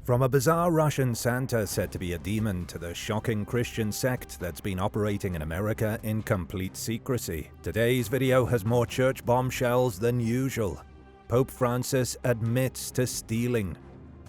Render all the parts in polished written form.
From a bizarre Russian Santa said to be a demon to the shocking Christian sect that's been operating in America in complete secrecy, today's video has more church bombshells than usual. Pope Francis admits to stealing.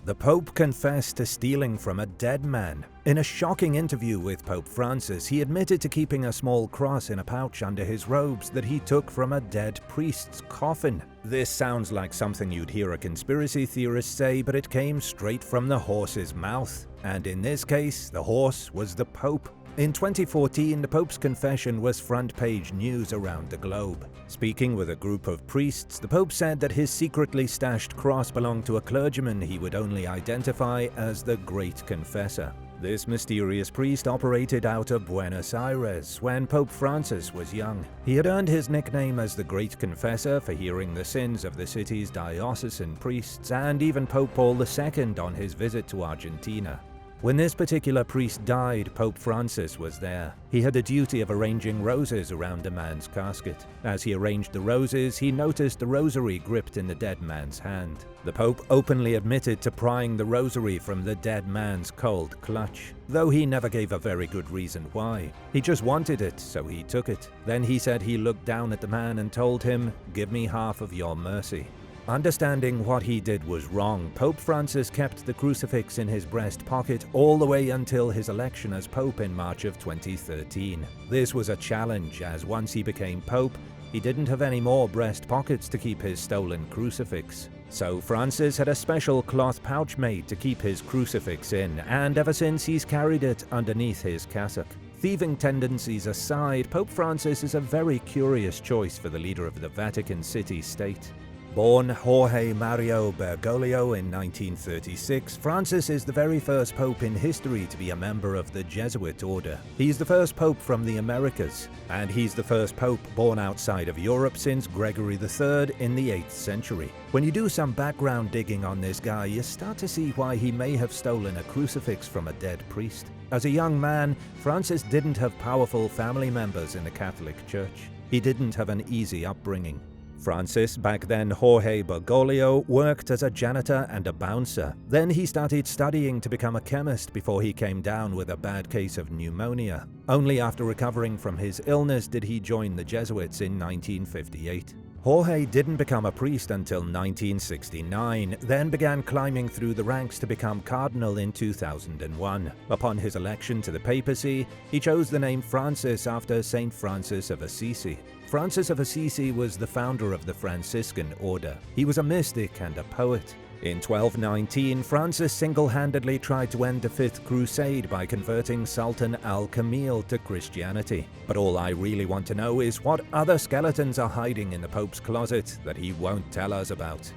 The Pope confessed to stealing from a dead man. In a shocking interview with Pope Francis, he admitted to keeping a small cross in a pouch under his robes that he took from a dead priest's coffin. This sounds like something you'd hear a conspiracy theorist say, but it came straight from the horse's mouth. And in this case, the horse was the Pope. In 2014, the Pope's confession was front-page news around the globe. Speaking with a group of priests, the Pope said that his secretly stashed cross belonged to a clergyman he would only identify as the Great Confessor. This mysterious priest operated out of Buenos Aires when Pope Francis was young. He had earned his nickname as the Great Confessor for hearing the sins of the city's diocesan priests and even Pope Paul II on his visit to Argentina. When this particular priest died, Pope Francis was there. He had the duty of arranging roses around the man's casket. As he arranged the roses, he noticed the rosary gripped in the dead man's hand. The Pope openly admitted to prying the rosary from the dead man's cold clutch, though he never gave a very good reason why. He just wanted it, so he took it. Then he said he looked down at the man and told him, "Give me half of your mercy." Understanding what he did was wrong, Pope Francis kept the crucifix in his breast pocket all the way until his election as Pope in March of 2013. This was a challenge, as once he became Pope, he didn't have any more breast pockets to keep his stolen crucifix. So Francis had a special cloth pouch made to keep his crucifix in, and ever since he's carried it underneath his cassock. Thieving tendencies aside, Pope Francis is a very curious choice for the leader of the Vatican city-state. Born Jorge Mario Bergoglio in 1936, Francis is the very first pope in history to be a member of the Jesuit order. He's the first pope from the Americas, and he's the first pope born outside of Europe since Gregory III in the 8th century. When you do some background digging on this guy, you start to see why he may have stolen a crucifix from a dead priest. As a young man, Francis didn't have powerful family members in the Catholic Church. He didn't have an easy upbringing. Francis, back then Jorge Bergoglio, worked as a janitor and a bouncer. Then he started studying to become a chemist before he came down with a bad case of pneumonia. Only after recovering from his illness did he join the Jesuits in 1958. Jorge didn't become a priest until 1969, then began climbing through the ranks to become cardinal in 2001. Upon his election to the papacy, he chose the name Francis after Saint Francis of Assisi. Francis of Assisi was the founder of the Franciscan order. He was a mystic and a poet. In 1219, Francis single-handedly tried to end the Fifth Crusade by converting Sultan al-Kamil to Christianity. But all I really want to know is what other skeletons are hiding in the Pope's closet that he won't tell us about.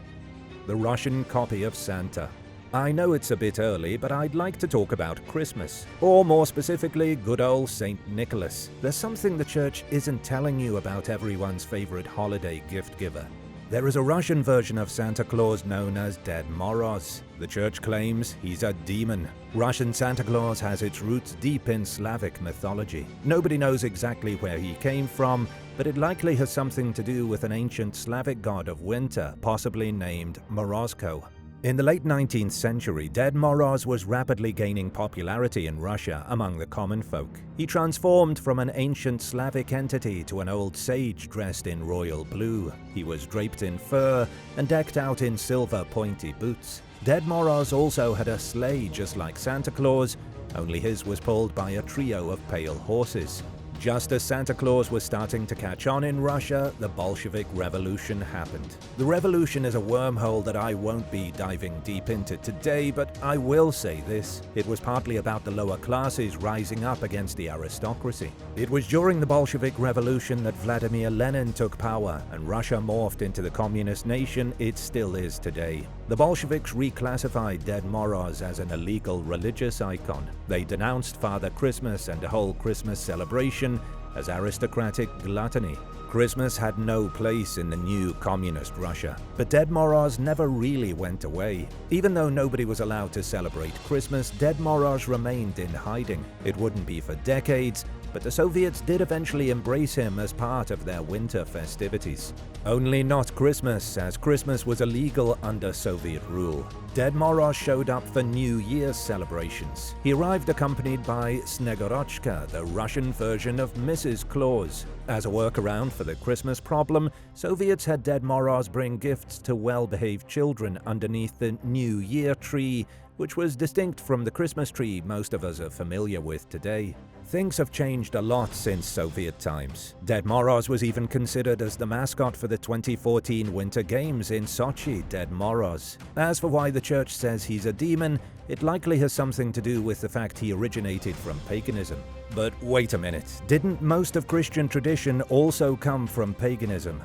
The Russian copy of Santa. I know it's a bit early, but I'd like to talk about Christmas, or more specifically, good old St. Nicholas. There's something the church isn't telling you about everyone's favorite holiday gift giver. There is a Russian version of Santa Claus known as Ded Moroz. The church claims he's a demon. Russian Santa Claus has its roots deep in Slavic mythology. Nobody knows exactly where he came from, but it likely has something to do with an ancient Slavic god of winter, possibly named Morozko. In the late 19th century, Ded Moroz was rapidly gaining popularity in Russia among the common folk. He transformed from an ancient Slavic entity to an old sage dressed in royal blue. He was draped in fur and decked out in silver pointy boots. Ded Moroz also had a sleigh just like Santa Claus, only his was pulled by a trio of pale horses. Just as Santa Claus was starting to catch on in Russia, the Bolshevik Revolution happened. The revolution is a wormhole that I won't be diving deep into today, but I will say this. It was partly about the lower classes rising up against the aristocracy. It was during the Bolshevik Revolution that Vladimir Lenin took power, and Russia morphed into the communist nation it still is today. The Bolsheviks reclassified Ded Moroz as an illegal religious icon. They denounced Father Christmas and the whole Christmas celebration as aristocratic gluttony. Christmas had no place in the new communist Russia, but Ded Moroz never really went away. Even though nobody was allowed to celebrate Christmas, Ded Moroz remained in hiding. It wouldn't be for decades but the Soviets did eventually embrace him as part of their winter festivities. Only not Christmas, as Christmas was illegal under Soviet rule. Ded Moroz showed up for New Year's celebrations. He arrived accompanied by Snegorochka, the Russian version of Mrs. Claus. As a workaround for the Christmas problem, Soviets had Ded Moroz bring gifts to well-behaved children underneath the New Year tree, which was distinct from the Christmas tree most of us are familiar with today. Things have changed a lot since Soviet times. Ded Moroz was even considered as the mascot for the 2014 Winter Games in Sochi, Ded Moroz. As for why the church says he's a demon, it likely has something to do with the fact he originated from paganism. But wait a minute, didn't most of Christian tradition also come from paganism?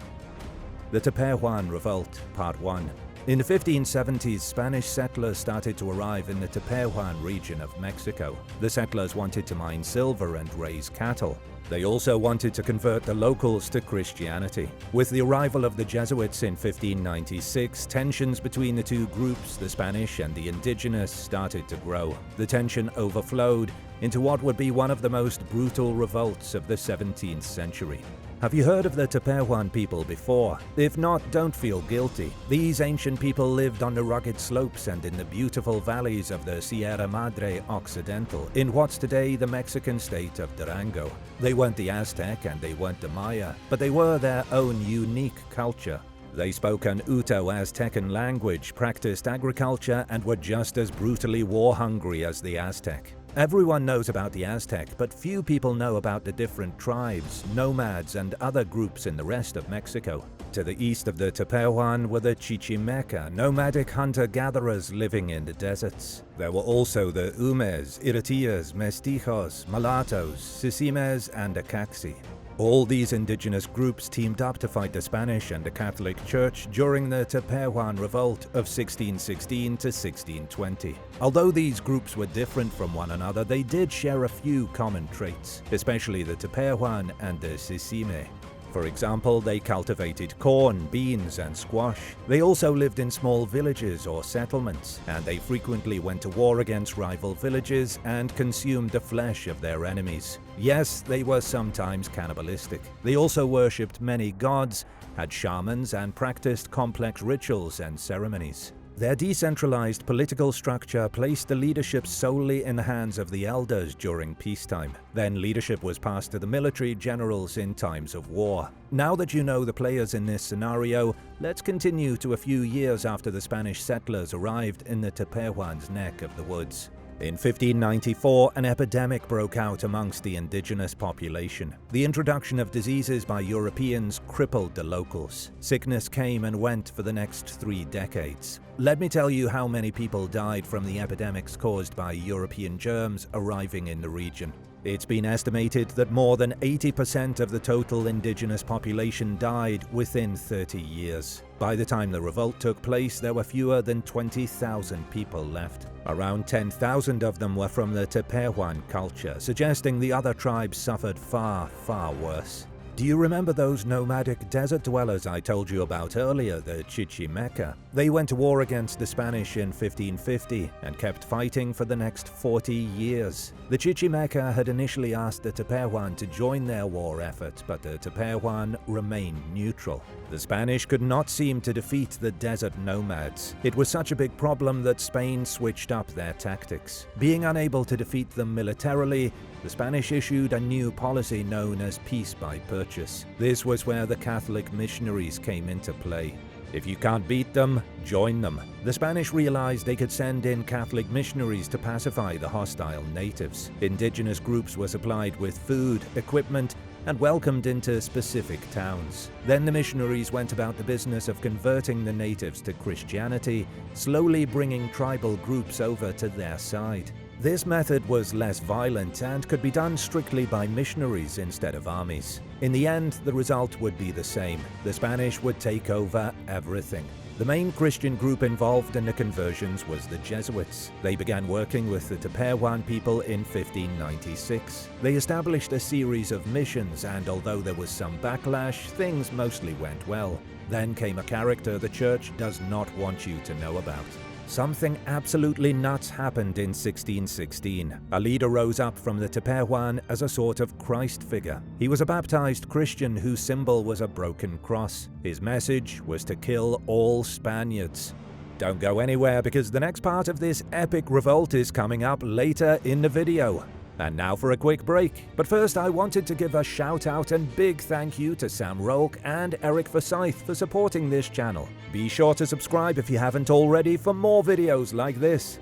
The Tepehuan Revolt, Part 1. In the 1570s, Spanish settlers started to arrive in the Tepehuan region of Mexico. The settlers wanted to mine silver and raise cattle. They also wanted to convert the locals to Christianity. With the arrival of the Jesuits in 1596, tensions between the two groups, the Spanish and the indigenous, started to grow. The tension overflowed into what would be one of the most brutal revolts of the 17th century. Have you heard of the Tepehuan people before? If not, don't feel guilty. These ancient people lived on the rugged slopes and in the beautiful valleys of the Sierra Madre Occidental, in what's today the Mexican state of Durango. They weren't the Aztec and they weren't the Maya, but they were their own unique culture. They spoke an Uto-Aztecan language, practiced agriculture, and were just as brutally war-hungry as the Aztec. Everyone knows about the Aztec, but few people know about the different tribes, nomads, and other groups in the rest of Mexico. To the east of the Tepehuan were the Chichimeca, nomadic hunter-gatherers living in the deserts. There were also the Umes, Iratillas, Mestizos, Mulattoes, Sisimes, and Acaxi. All these indigenous groups teamed up to fight the Spanish and the Catholic Church during the Tepehuan Revolt of 1616 to 1620. Although these groups were different from one another, they did share a few common traits, especially the Tepehuan and the Sisime. For example, they cultivated corn, beans, and squash. They also lived in small villages or settlements, and they frequently went to war against rival villages and consumed the flesh of their enemies. Yes, they were sometimes cannibalistic. They also worshipped many gods, had shamans, and practiced complex rituals and ceremonies. Their decentralized political structure placed the leadership solely in the hands of the elders during peacetime. Then leadership was passed to the military generals in times of war. Now that you know the players in this scenario, let's continue to a few years after the Spanish settlers arrived in the Tepehuan's neck of the woods. In 1594, an epidemic broke out amongst the indigenous population. The introduction of diseases by Europeans crippled the locals. Sickness came and went for the next 3 decades. Let me tell you how many people died from the epidemics caused by European germs arriving in the region. It's been estimated that more than 80% of the total indigenous population died within 30 years. By the time the revolt took place, there were fewer than 20,000 people left. Around 10,000 of them were from the Tepehuan culture, suggesting the other tribes suffered far, far worse. Do you remember those nomadic desert dwellers I told you about earlier, the Chichimeca? They went to war against the Spanish in 1550 and kept fighting for the next 40 years. The Chichimeca had initially asked the Tepehuan to join their war effort, but the Tepehuan remained neutral. The Spanish could not seem to defeat the desert nomads. It was such a big problem that Spain switched up their tactics. Being unable to defeat them militarily, the Spanish issued a new policy known as peace by purchase. This was where the Catholic missionaries came into play. If you can't beat them, join them. The Spanish realized they could send in Catholic missionaries to pacify the hostile natives. Indigenous groups were supplied with food, equipment, and welcomed into specific towns. Then the missionaries went about the business of converting the natives to Christianity, slowly bringing tribal groups over to their side. This method was less violent and could be done strictly by missionaries instead of armies. In the end, the result would be the same. The Spanish would take over everything. The main Christian group involved in the conversions was the Jesuits. They began working with the Tepehuan people in 1596. They established a series of missions, and although there was some backlash, things mostly went well. Then came a character the church does not want you to know about. Something absolutely nuts happened in 1616. A leader rose up from the Tepehuan as a sort of Christ figure. He was a baptized Christian whose symbol was a broken cross. His message was to kill all Spaniards. Don't go anywhere, because the next part of this epic revolt is coming up later in the video. And now for a quick break. But first, I wanted to give a shout out and big thank you to Sam Rolk and Eric Forsyth for supporting this channel. Be sure to subscribe if you haven't already for more videos like this.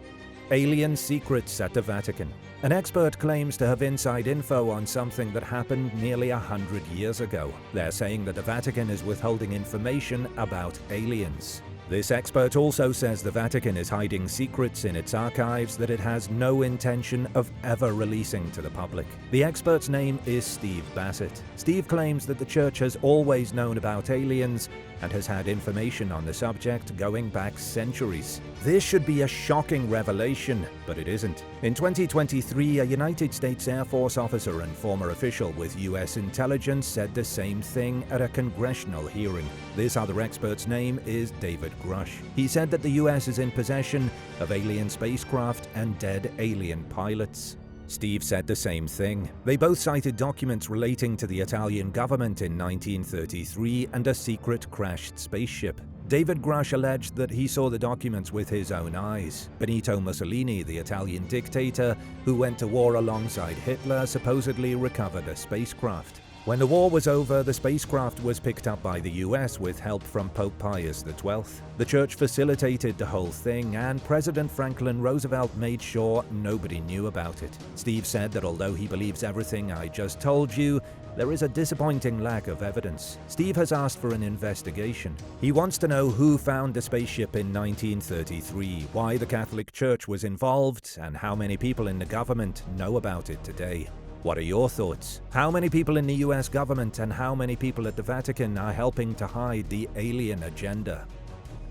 Alien secrets at the Vatican. An expert claims to have inside info on something that happened nearly 100 years ago. They're saying that the Vatican is withholding information about aliens. This expert also says the Vatican is hiding secrets in its archives that it has no intention of ever releasing to the public. The expert's name is Steve Bassett. Steve claims that the Church has always known about aliens and has had information on the subject going back centuries. This should be a shocking revelation, but it isn't. In 2023, a United States Air Force officer and former official with U.S. intelligence said the same thing at a congressional hearing. This other expert's name is David Grush. He said that the U.S. is in possession of alien spacecraft and dead alien pilots. Steve said the same thing. They both cited documents relating to the Italian government in 1933 and a secret crashed spaceship. David Grush alleged that he saw the documents with his own eyes. Benito Mussolini, the Italian dictator who went to war alongside Hitler, supposedly recovered a spacecraft. When the war was over, the spacecraft was picked up by the US with help from Pope Pius XII. The Church facilitated the whole thing, and President Franklin Roosevelt made sure nobody knew about it. Steve said that although he believes everything I just told you, there is a disappointing lack of evidence. Steve has asked for an investigation. He wants to know who found the spaceship in 1933, why the Catholic Church was involved, and how many people in the government know about it today. What are your thoughts? How many people in the US government and how many people at the Vatican are helping to hide the alien agenda?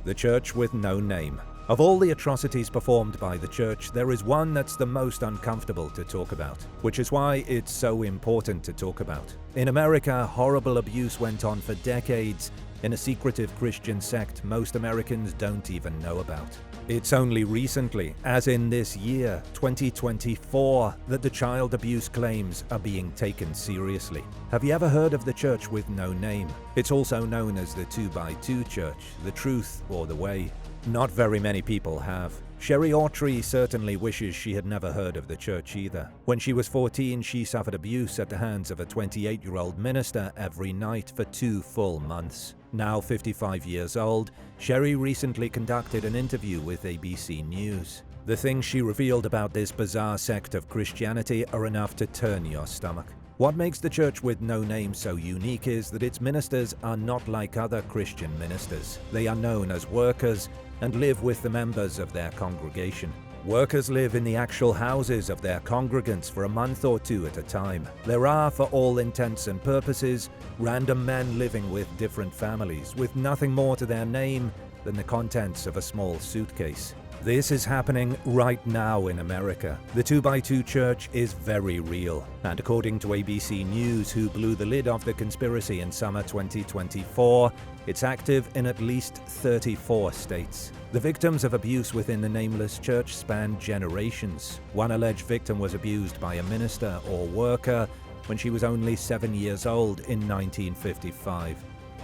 The Church with no name. Of all the atrocities performed by the Church, there is one that's the most uncomfortable to talk about, which is why it's so important to talk about. In America, horrible abuse went on for decades in a secretive Christian sect most Americans don't even know about. It's only recently, as in this year, 2024, that the child abuse claims are being taken seriously. Have you ever heard of the Church with no name? It's also known as the 2x2 Church, the Truth or the Way. Not very many people have. Sherry Autry certainly wishes she had never heard of the Church either. When she was 14, she suffered abuse at the hands of a 28-year-old minister every night for 2 full months. Now 55 years old, Sherry recently conducted an interview with ABC News. The things she revealed about this bizarre sect of Christianity are enough to turn your stomach. What makes the Church with no name so unique is that its ministers are not like other Christian ministers. They are known as workers and live with the members of their congregation. Workers live in the actual houses of their congregants for a month or 2 at a time. There are, for all intents and purposes, random men living with different families, with nothing more to their name than the contents of a small suitcase. This is happening right now in America. The 2x2 Church is very real, and according to ABC News, who blew the lid off the conspiracy in summer 2024, it's active in at least 34 states. The victims of abuse within the nameless church span generations. One alleged victim was abused by a minister or worker when she was only 7 years old in 1955.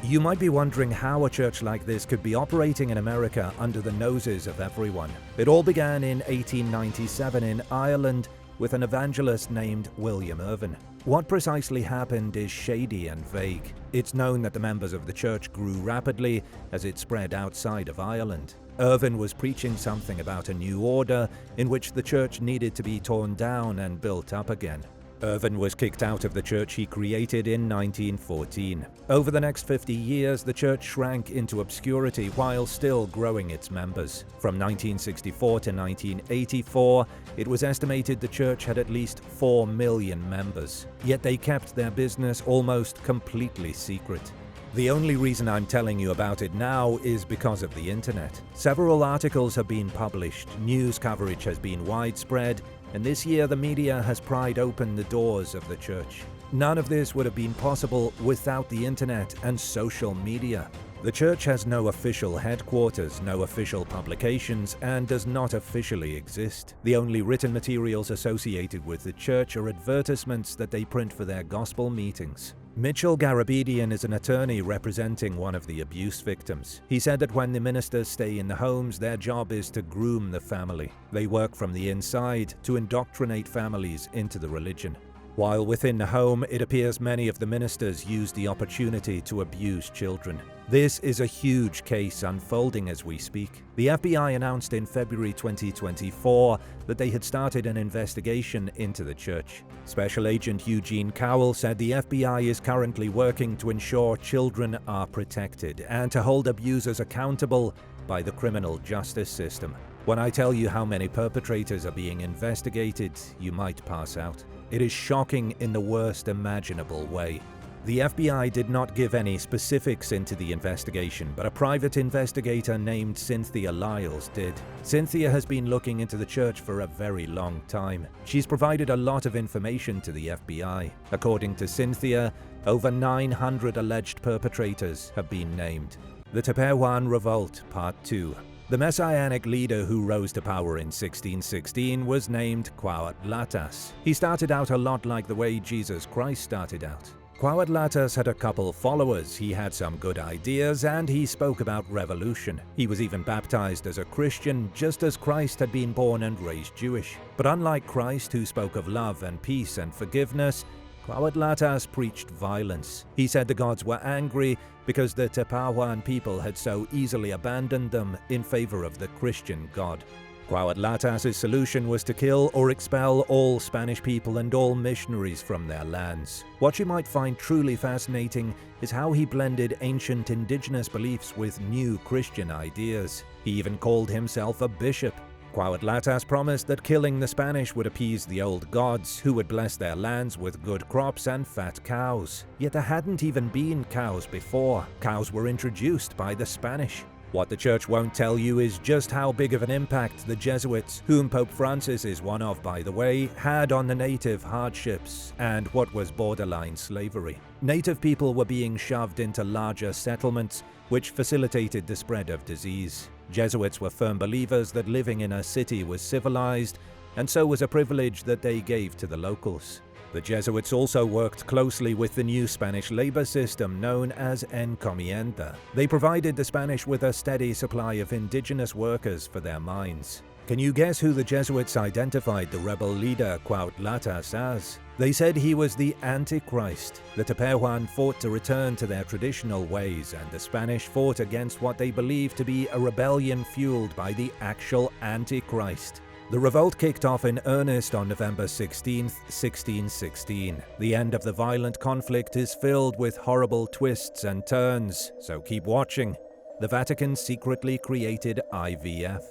You might be wondering how a church like this could be operating in America under the noses of everyone. It all began in 1897 in Ireland with an evangelist named William Irvin. What precisely happened is shady and vague. It's known that the members of the church grew rapidly as it spread outside of Ireland. Irvin was preaching something about a new order in which the church needed to be torn down and built up again. Irvin was kicked out of the church he created in 1914. Over the next 50 years, the church shrank into obscurity while still growing its members. From 1964 to 1984, it was estimated the church had at least 4 million members. Yet they kept their business almost completely secret. The only reason I'm telling you about it now is because of the internet. Several articles have been published, news coverage has been widespread, and this year the media has pried open the doors of the church. None of this would have been possible without the internet and social media. The church has no official headquarters, no official publications, and does not officially exist. The only written materials associated with the church are advertisements that they print for their gospel meetings. Mitchell Garabedian is an attorney representing one of the abuse victims. He said that when the ministers stay in the homes, their job is to groom the family. They work from the inside to indoctrinate families into the religion. While within the home, it appears many of the ministers use the opportunity to abuse children. This is a huge case unfolding as we speak. The FBI announced in February 2024 that they had started an investigation into the church. Special Agent Eugene Cowell said the FBI is currently working to ensure children are protected and to hold abusers accountable by the criminal justice system. When I tell you how many perpetrators are being investigated, you might pass out. It is shocking in the worst imaginable way. The FBI did not give any specifics into the investigation, but a private investigator named Cynthia Lyles did. Cynthia has been looking into the church for a very long time. She's provided a lot of information to the FBI. According to Cynthia, over 900 alleged perpetrators have been named. The Tepehuan Revolt, Part 2. The messianic leader who rose to power in 1616 was named Cuautlatas. He started out a lot like the way Jesus Christ started out. Cuautlatas had a couple followers, he had some good ideas, and he spoke about revolution. He was even baptized as a Christian, just as Christ had been born and raised Jewish. But unlike Christ, who spoke of love and peace and forgiveness, Cuautlatas preached violence. He said the gods were angry because the Tepehuan people had so easily abandoned them in favor of the Christian God. Cuautlatas' solution was to kill or expel all Spanish people and all missionaries from their lands. What you might find truly fascinating is how he blended ancient indigenous beliefs with new Christian ideas. He even called himself a bishop. Cuautlatas promised that killing the Spanish would appease the old gods, who would bless their lands with good crops and fat cows. Yet there hadn't even been cows before. Cows were introduced by the Spanish. What the church won't tell you is just how big of an impact the Jesuits, whom Pope Francis is one of by the way, had on the native hardships and what was borderline slavery. Native people were being shoved into larger settlements, which facilitated the spread of disease. Jesuits were firm believers that living in a city was civilized, and so was a privilege that they gave to the locals. The Jesuits also worked closely with the new Spanish labor system known as encomienda. They provided the Spanish with a steady supply of indigenous workers for their mines. Can you guess who the Jesuits identified the rebel leader Cuautlatas as? They said he was the Antichrist. The Tepehuan fought to return to their traditional ways, and the Spanish fought against what they believed to be a rebellion fueled by the actual Antichrist. The revolt kicked off in earnest on November 16, 1616. The end of the violent conflict is filled with horrible twists and turns, so keep watching. The Vatican secretly created IVF.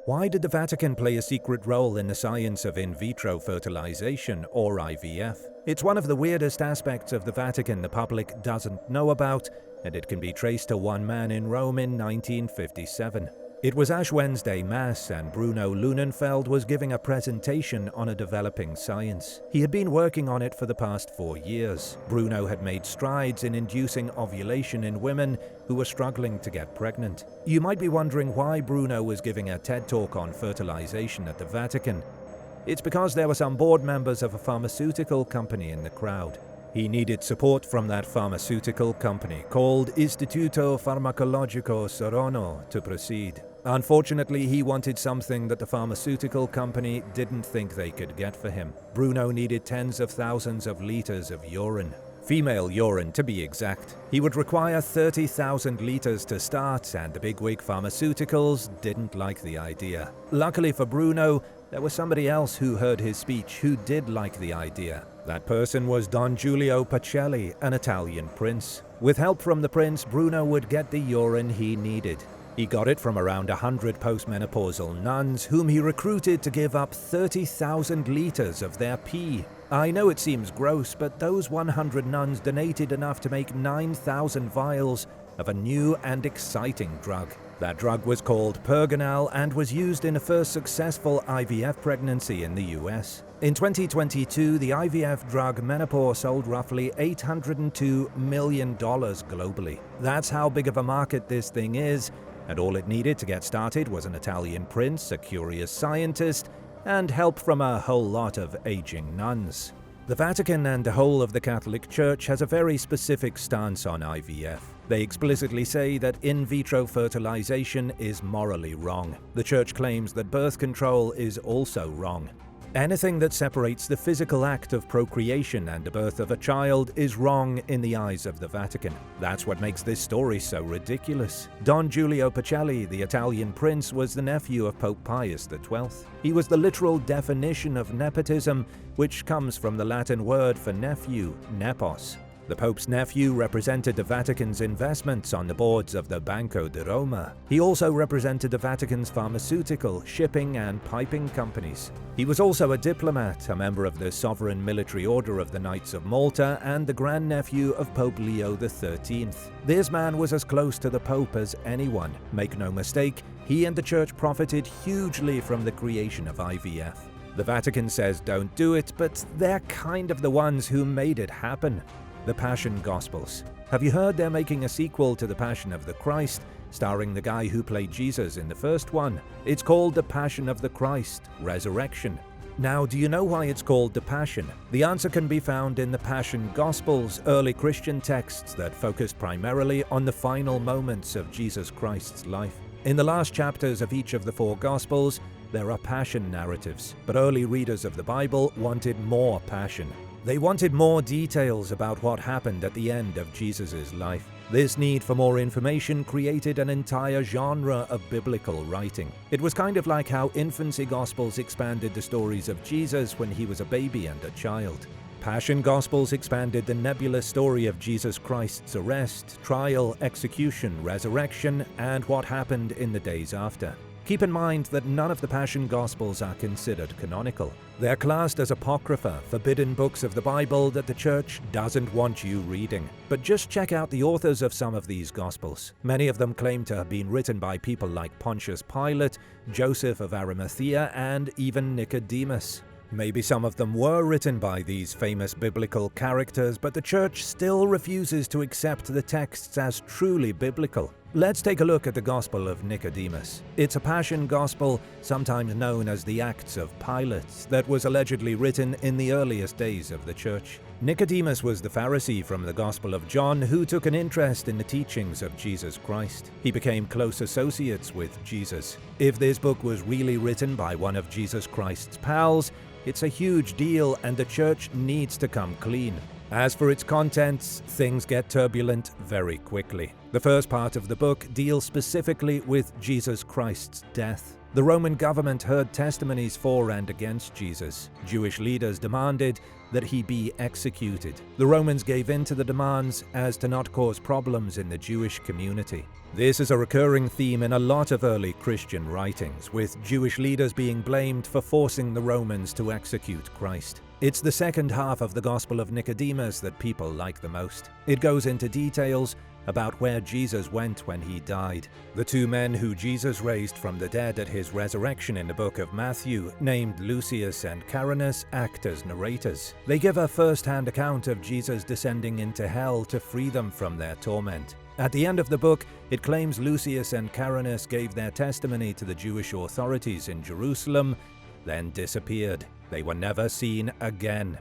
Why did the Vatican play a secret role in the science of in vitro fertilization, or IVF? It's one of the weirdest aspects of the Vatican the public doesn't know about, and it can be traced to one man in Rome in 1957. It was Ash Wednesday Mass, and Bruno Lunenfeld was giving a presentation on a developing science. He had been working on it for the past 4 years. Bruno had made strides in inducing ovulation in women who were struggling to get pregnant. You might be wondering why Bruno was giving a TED Talk on fertilization at the Vatican. It's because there were some board members of a pharmaceutical company in the crowd. He needed support from that pharmaceutical company, called Istituto Farmacologico Sorono, to proceed. Unfortunately, he wanted something that the pharmaceutical company didn't think they could get for him. Bruno needed tens of thousands of liters of urine. Female urine, to be exact. He would require 30,000 liters to start, and the bigwig pharmaceuticals didn't like the idea. Luckily for Bruno, there was somebody else who heard his speech who did like the idea. That person was Don Giulio Pacelli, an Italian prince. With help from the prince, Bruno would get the urine he needed. He got it from around 100 postmenopausal nuns, whom he recruited to give up 30,000 liters of their pee. I know it seems gross, but those 100 nuns donated enough to make 9,000 vials of a new and exciting drug. That drug was called Pergonal and was used in a first successful IVF pregnancy in the US. In 2022, the IVF drug Menopur sold roughly $802 million globally. That's how big of a market this thing is, and all it needed to get started was an Italian prince, a curious scientist, and help from a whole lot of aging nuns. The Vatican and the whole of the Catholic Church has a very specific stance on IVF. They explicitly say that in vitro fertilization is morally wrong. The Church claims that birth control is also wrong. Anything that separates the physical act of procreation and the birth of a child is wrong in the eyes of the Vatican. That's what makes this story so ridiculous. Don Giulio Pacelli, the Italian prince, was the nephew of Pope Pius XII. He was the literal definition of nepotism, which comes from the Latin word for nephew, nepos. The Pope's nephew represented the Vatican's investments on the boards of the Banco di Roma. He also represented the Vatican's pharmaceutical, shipping, and piping companies. He was also a diplomat, a member of the Sovereign Military Order of the Knights of Malta, and the grandnephew of Pope Leo XIII. This man was as close to the Pope as anyone. Make no mistake, he and the Church profited hugely from the creation of IVF. The Vatican says don't do it, but they're kind of the ones who made it happen. The Passion Gospels. Have you heard they're making a sequel to The Passion of the Christ, starring the guy who played Jesus in the first one? It's called The Passion of the Christ, Resurrection. Now, do you know why it's called The Passion? The answer can be found in the Passion Gospels, early Christian texts that focused primarily on the final moments of Jesus Christ's life. In the last chapters of each of the 4 Gospels, there are passion narratives, but early readers of the Bible wanted more passion. They wanted more details about what happened at the end of Jesus' life. This need for more information created an entire genre of biblical writing. It was kind of like how infancy gospels expanded the stories of Jesus when he was a baby and a child. Passion Gospels expanded the nebulous story of Jesus Christ's arrest, trial, execution, resurrection, and what happened in the days after. Keep in mind that none of the Passion Gospels are considered canonical. They're classed as apocrypha, forbidden books of the Bible that the Church doesn't want you reading. But just check out the authors of some of these Gospels. Many of them claim to have been written by people like Pontius Pilate, Joseph of Arimathea, and even Nicodemus. Maybe some of them were written by these famous biblical characters, but the Church still refuses to accept the texts as truly biblical. Let's take a look at the Gospel of Nicodemus. It's a Passion Gospel, sometimes known as the Acts of Pilate, that was allegedly written in the earliest days of the Church. Nicodemus was the Pharisee from the Gospel of John who took an interest in the teachings of Jesus Christ. He became close associates with Jesus. If this book was really written by one of Jesus Christ's pals, it's a huge deal and the Church needs to come clean. As for its contents, things get turbulent very quickly. The first part of the book deals specifically with Jesus Christ's death. The Roman government heard testimonies for and against Jesus. Jewish leaders demanded that he be executed. The Romans gave in to the demands as to not cause problems in the Jewish community. This is a recurring theme in a lot of early Christian writings, with Jewish leaders being blamed for forcing the Romans to execute Christ. It's the second half of the Gospel of Nicodemus that people like the most. It goes into details about where Jesus went when he died. The 2 men who Jesus raised from the dead at his resurrection in the book of Matthew, named Lucius and Caranus, act as narrators. They give a first-hand account of Jesus descending into hell to free them from their torment. At the end of the book, it claims Lucius and Caranus gave their testimony to the Jewish authorities in Jerusalem, then disappeared. They were never seen again.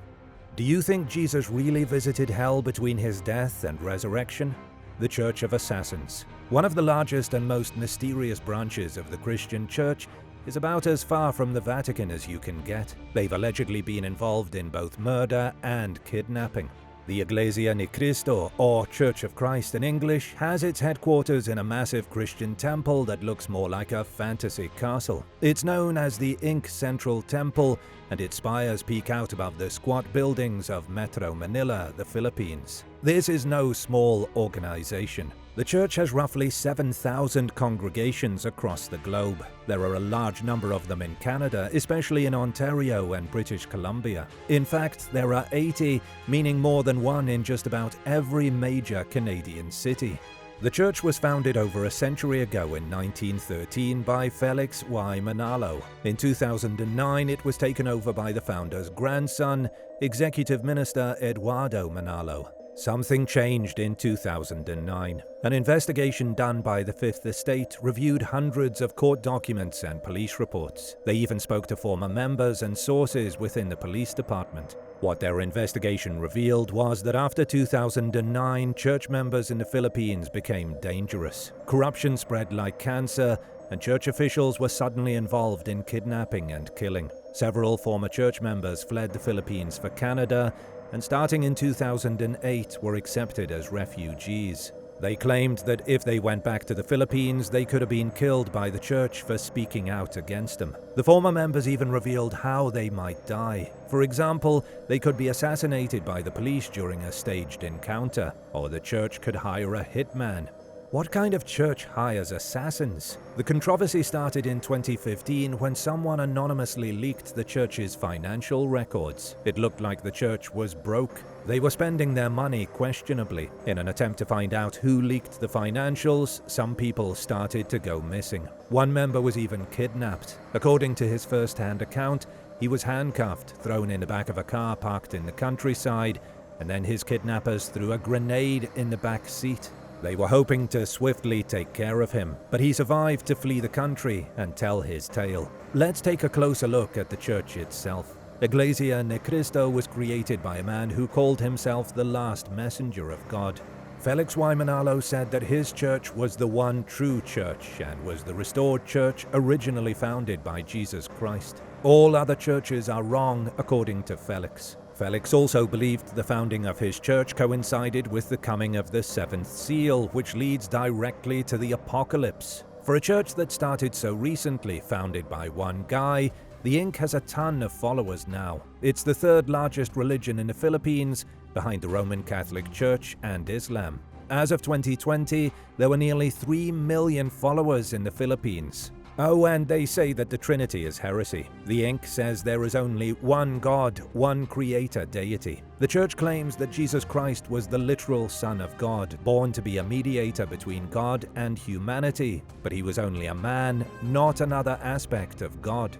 Do you think Jesus really visited hell between his death and resurrection? The Church of Assassins. One of the largest and most mysterious branches of the Christian Church is about as far from the Vatican as you can get. They've allegedly been involved in both murder and kidnapping. The Iglesia ni Cristo, or Church of Christ in English, has its headquarters in a massive Christian temple that looks more like a fantasy castle. It's known as the Inc Central Temple, and its spires peek out above the squat buildings of Metro Manila, the Philippines. This is no small organization. The church has roughly 7,000 congregations across the globe. There are a large number of them in Canada, especially in Ontario and British Columbia. In fact, there are 80, meaning more than one in just about every major Canadian city. The church was founded over a century ago in 1913 by Felix Y. Manalo. In 2009, it was taken over by the founder's grandson, Executive Minister Eduardo Manalo. Something changed in 2009. An investigation done by the Fifth Estate reviewed hundreds of court documents and police reports. They even spoke to former members and sources within the police department. What their investigation revealed was that after 2009, church members in the Philippines became dangerous. Corruption spread like cancer, and church officials were suddenly involved in kidnapping and killing. Several former church members fled the Philippines for Canada, and starting in 2008 were accepted as refugees. They claimed that if they went back to the Philippines, they could have been killed by the church for speaking out against them. The former members even revealed how they might die. For example, they could be assassinated by the police during a staged encounter, or the church could hire a hitman. What kind of church hires assassins? The controversy started in 2015 when someone anonymously leaked the church's financial records. It looked like the church was broke. They were spending their money questionably. In an attempt to find out who leaked the financials, some people started to go missing. One member was even kidnapped. According to his first-hand account, he was handcuffed, thrown in the back of a car parked in the countryside, and then his kidnappers threw a grenade in the back seat. They were hoping to swiftly take care of him, but he survived to flee the country and tell his tale. Let's take a closer look at the church itself. Iglesia Ni Cristo was created by a man who called himself the last messenger of God. Felix Y. Manalo said that his church was the one true church and was the restored church originally founded by Jesus Christ. All other churches are wrong, according to Felix. Felix also believed the founding of his church coincided with the coming of the seventh seal, which leads directly to the apocalypse. For a church that started so recently, founded by one guy, the Inc. has a ton of followers now. It's the third largest religion in the Philippines, behind the Roman Catholic Church and Islam. As of 2020, there were nearly 3 million followers in the Philippines. Oh, and they say that the Trinity is heresy. The Inc. says there is only one God, one creator deity. The Church claims that Jesus Christ was the literal Son of God, born to be a mediator between God and humanity, but he was only a man, not another aspect of God.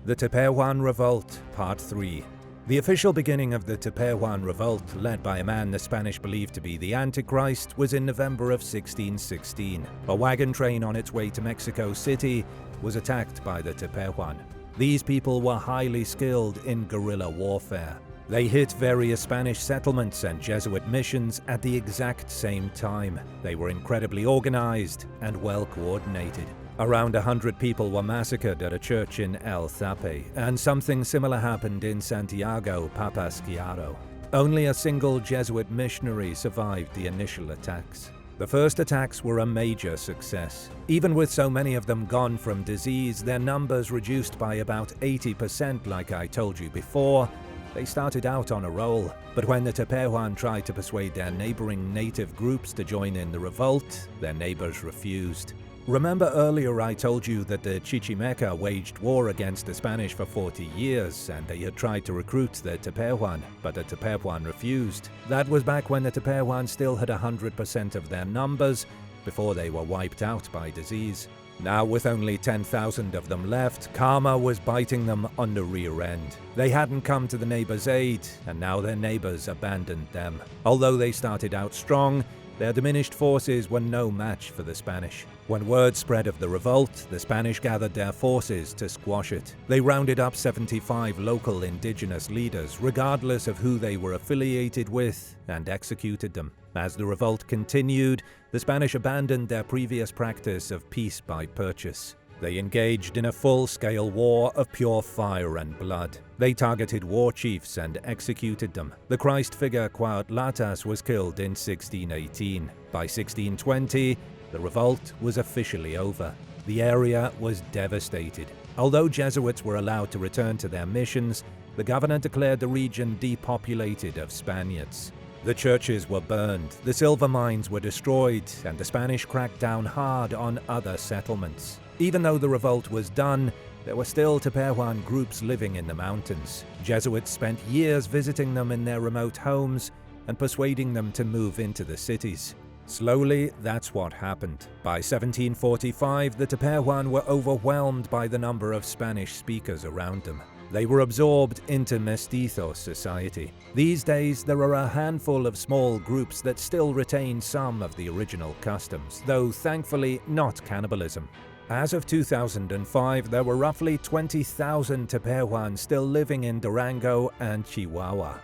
The Tepehuan Revolt, Part 3. The official beginning of the Tepehuan Revolt, led by a man the Spanish believed to be the Antichrist, was in November of 1616. A wagon train on its way to Mexico City was attacked by the Tepehuan. These people were highly skilled in guerrilla warfare. They hit various Spanish settlements and Jesuit missions at the exact same time. They were incredibly organized and well coordinated. Around 100 people were massacred at a church in El Zape, and something similar happened in Santiago, Papasquiaro. Only a single Jesuit missionary survived the initial attacks. The first attacks were a major success. Even with so many of them gone from disease, their numbers reduced by about 80% like I told you before. They started out on a roll, but when the Tepehuan tried to persuade their neighboring native groups to join in the revolt, their neighbors refused. Remember earlier I told you that the Chichimeca waged war against the Spanish for 40 years, and they had tried to recruit the Tepehuan, but the Tepehuan refused. That was back when the Tepehuan still had 100% of their numbers, before they were wiped out by disease. Now, with only 10,000 of them left, karma was biting them on the rear end. They hadn't come to the neighbors' aid, and now their neighbors abandoned them. Although they started out strong, their diminished forces were no match for the Spanish. When word spread of the revolt, the Spanish gathered their forces to squash it. They rounded up 75 local indigenous leaders, regardless of who they were affiliated with, and executed them. As the revolt continued, the Spanish abandoned their previous practice of peace by purchase. They engaged in a full-scale war of pure fire and blood. They targeted war chiefs and executed them. The Christ figure Cuautlatas was killed in 1618. By 1620, the revolt was officially over. The area was devastated. Although Jesuits were allowed to return to their missions, the governor declared the region depopulated of Spaniards. The churches were burned, the silver mines were destroyed, and the Spanish cracked down hard on other settlements. Even though the revolt was done, there were still Tepehuan groups living in the mountains. Jesuits spent years visiting them in their remote homes and persuading them to move into the cities. Slowly, that's what happened. By 1745, the Tepehuan were overwhelmed by the number of Spanish speakers around them. They were absorbed into mestizo society. These days, there are a handful of small groups that still retain some of the original customs, though thankfully not cannibalism. As of 2005, there were roughly 20,000 Tepehuan still living in Durango and Chihuahua.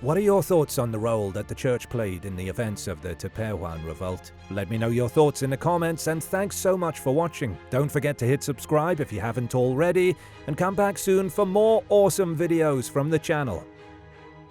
What are your thoughts on the role that the church played in the events of the Tepehuan revolt? Let me know your thoughts in the comments, and thanks so much for watching. Don't forget to hit subscribe if you haven't already, and come back soon for more awesome videos from the channel.